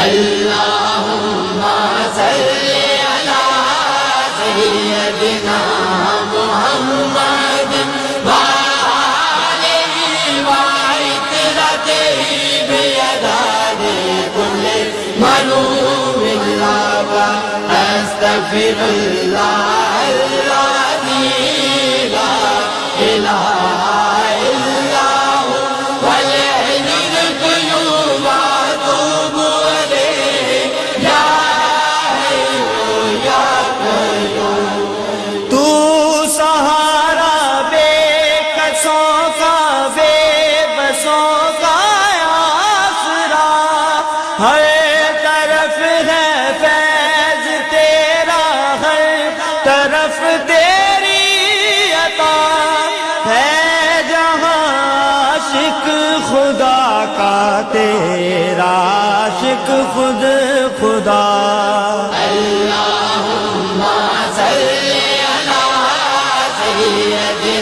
اللہم صلی علی سیدنا محمد وآلہ وعطرتہ بیداد کل ملوم اللہ استغفر اللہ الذی لا الہ الا هو والحی القیوم واتوب الیہ یا حی یا قیوم۔ تو سہارا بے کسوں کا بے بسوں کا آسرا، ہر طرف ہے فیض تیرا، ہر طرف تیری عطا ہے، جہاں عاشق خدا کا تیرا عاشق خود خدا۔ اللہم صلی علی سیدنا